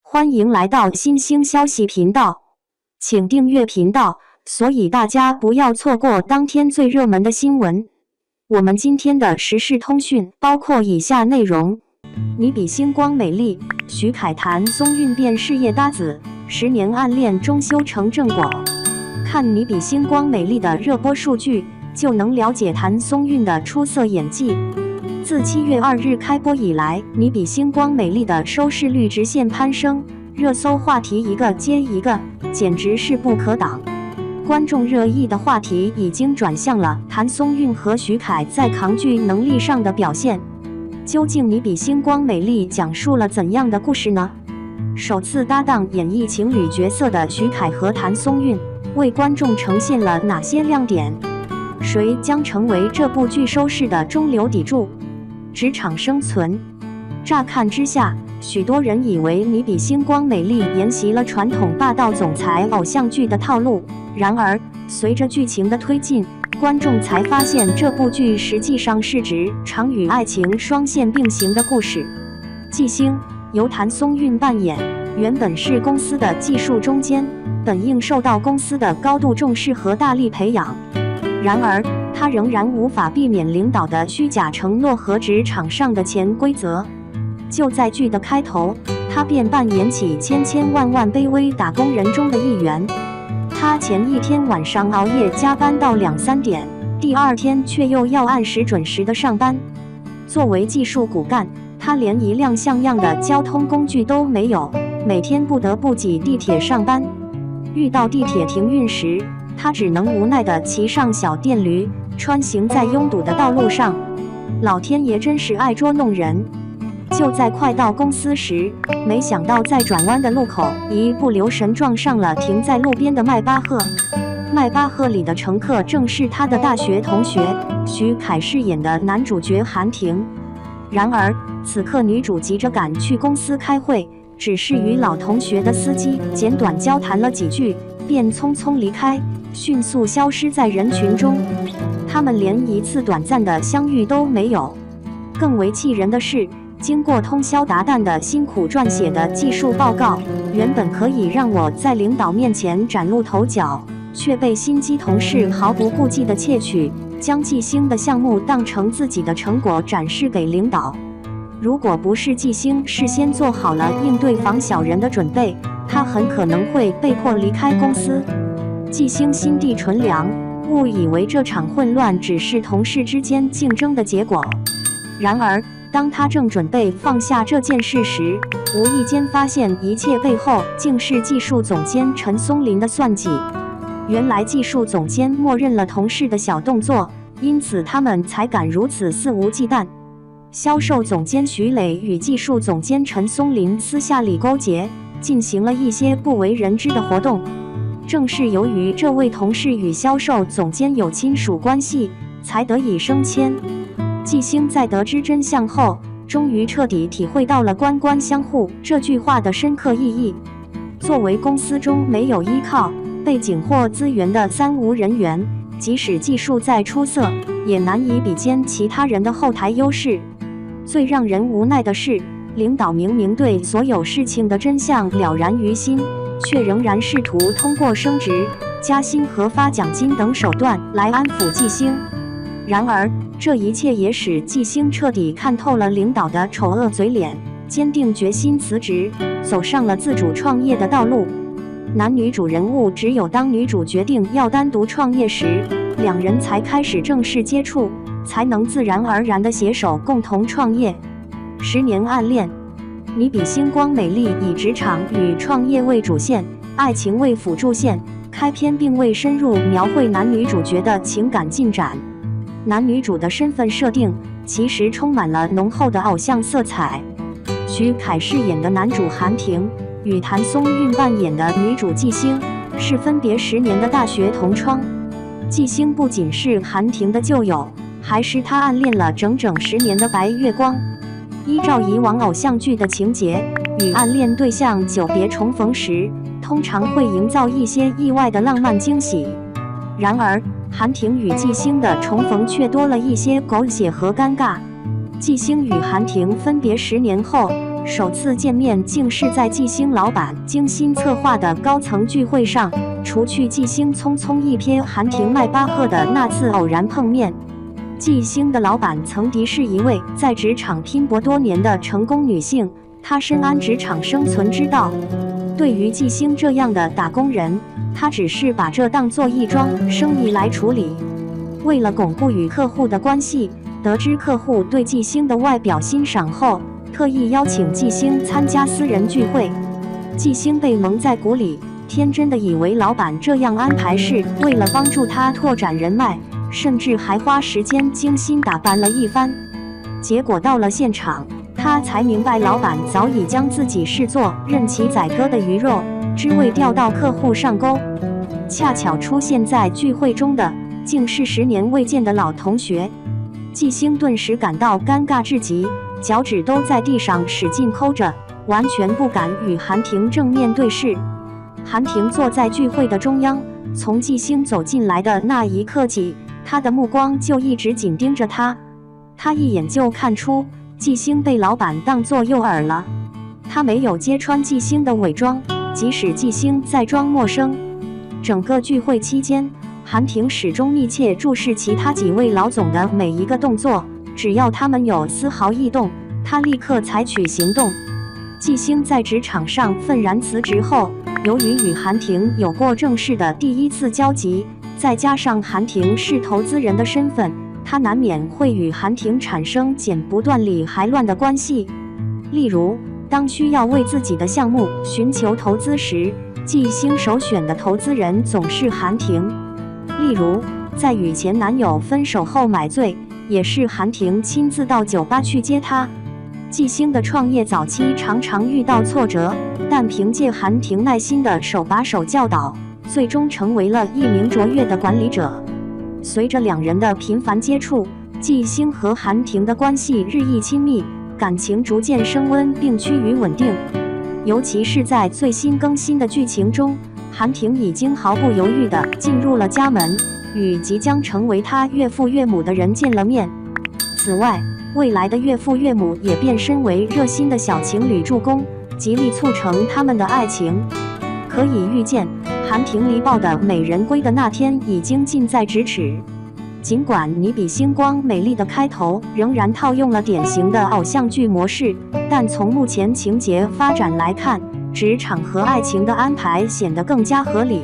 欢迎来到新兴消息频道，请订阅频道，所以大家不要错过当天最热门的新闻。我们今天的时事通讯包括以下内容：你比星光美丽，徐凯谈松韵变事业搭子，10年暗恋终修成正果。看你比星光美丽的热播数据，就能了解谭松韵的出色演技。自7月2日开播以来，你比星光美丽的收视率直线攀升，热搜话题一个接一个，简直势不可挡。观众热议的话题已经转向了谭松韵和徐凯在抗剧能力上的表现。究竟你比星光美丽讲述了怎样的故事呢？首次搭档演绎情侣角色的徐凯和谭松韵，为观众呈现了哪些亮点？谁将成为这部剧收视的中流砥柱？职场生存。乍看之下，许多人以为你比星光美丽沿袭了传统霸道总裁偶像剧的套路，然而随着剧情的推进，观众才发现这部剧实际上是职场与爱情双线并行的故事。纪星由谭松韵扮演，原本是公司的技术中坚，本应受到公司的高度重视和大力培养，然而他仍然无法避免领导的虚假承诺和职场上的潜规则。就在剧的开头，他便扮演起千千万万卑微打工人中的一员。他前一天晚上熬夜加班到2、3点，第二天却又要按时准时的上班。作为技术骨干，他连一辆像样的交通工具都没有，每天不得不挤地铁上班。遇到地铁停运时，他只能无奈地骑上小电驴，穿行在拥堵的道路上。老天爷真是爱捉弄人！就在快到公司时，没想到在转弯的路口一不留神撞上了停在路边的迈巴赫。迈巴赫里的乘客正是他的大学同学，徐凯饰演的男主角韩婷。然而此刻女主急着赶去公司开会，只是与老同学的司机简短交谈了几句，便匆匆离开，迅速消失在人群中。他们连一次短暂的相遇都没有。更为气人的是，经过通宵达旦的辛苦撰写的技术报告，原本可以让我在领导面前崭露头角，却被心机同事毫不顾忌地窃取，将纪星的项目当成自己的成果展示给领导。如果不是纪星事先做好了应对防小人的准备，他很可能会被迫离开公司。纪星心地纯良，误以为这场混乱只是同事之间竞争的结果。然而当他正准备放下这件事时，无意间发现一切背后竟是技术总监陈松霖的算计。原来技术总监默认了同事的小动作，因此他们才敢如此肆无忌惮。销售总监徐磊与技术总监陈松霖私下里勾结，进行了一些不为人知的活动。正是由于这位同事与销售总监有亲属关系，才得以升迁。纪星在得知真相后，终于彻底体会到了官官相护这句话的深刻意义。作为公司中没有依靠、背景或资源的3无人员，即使技术再出色，也难以比肩其他人的后台优势。最让人无奈的是，领导明明对所有事情的真相了然于心，却仍然试图通过升职、加薪和发奖金等手段来安抚纪星。然而这一切也使纪星彻底看透了领导的丑恶嘴脸，坚定决心辞职，走上了自主创业的道路。男女主人物只有当女主决定要单独创业时，两人才开始正式接触，才能自然而然地携手共同创业。10年暗恋。你比星光美丽以职场与创业为主线，爱情为辅助线，开篇并未深入描绘男女主角的情感进展。男女主的身份设定其实充满了浓厚的偶像色彩。徐凯饰演的男主韩婷与谭松韵扮演的女主纪星是分别10年的大学同窗。纪星不仅是韩婷的旧友，还是她暗恋了整整10年的白月光。依照以往偶像剧的情节，与暗恋对象久别重逢时，通常会营造一些意外的浪漫惊喜。然而韩婷与纪星的重逢却多了一些狗血和尴尬。纪星与韩婷分别10年后，首次见面竟是在季星老板精心策划的高层聚会上。除去季星匆匆一瞥韩婷迈巴赫的那次偶然碰面，季星的老板曾敌视一位在职场拼搏多年的成功女性，她深谙职场生存之道。对于季星这样的打工人，他只是把这当作一桩生意来处理。为了巩固与客户的关系，得知客户对季星的外表欣赏后，特意邀请季星参加私人聚会。季星被蒙在鼓里，天真的以为老板这样安排是为了帮助他拓展人脉，甚至还花时间精心打扮了一番。结果到了现场，他才明白老板早已将自己视作任其宰割的鱼肉，只为钓到客户上钩。恰巧出现在聚会中的，竟是10年未见的老同学。季星顿时感到尴尬至极，脚趾都在地上使劲抠着，完全不敢与韩婷正面对视。韩婷坐在聚会的中央，从季星走进来的那一刻起，她的目光就一直紧盯着他。他一眼就看出季星被老板当作诱饵了。他没有揭穿季星的伪装，即使季星在装陌生。整个聚会期间，韩婷始终密切注视其他几位老总的每一个动作，只要他们有丝毫异动，他立刻采取行动。季星在职场上愤然辞职后，由于与韩婷有过正式的第一次交集，再加上韩婷是投资人的身份，他难免会与韩婷产生剪不断理还乱的关系。例如，当需要为自己的项目寻求投资时，季星首选的投资人总是韩婷。例如，在与前男友分手后买醉，也是韩婷亲自到酒吧去接他。季星的创业早期常常遇到挫折，但凭借韩婷耐心的手把手教导，最终成为了一名卓越的管理者。随着两人的频繁接触，季星和韩婷的关系日益亲密，感情逐渐升温并趋于稳定。尤其是在最新更新的剧情中，韩婷已经毫不犹豫地进入了家门，与即将成为她岳父岳母的人见了面。此外，未来的岳父岳母也变身为热心的小情侣助攻，极力促成他们的爱情。可以预见，韩婷离报的美人归的那天已经近在咫尺。尽管你比星光美丽的开头仍然套用了典型的偶像剧模式，但从目前情节发展来看，职场和爱情的安排显得更加合理。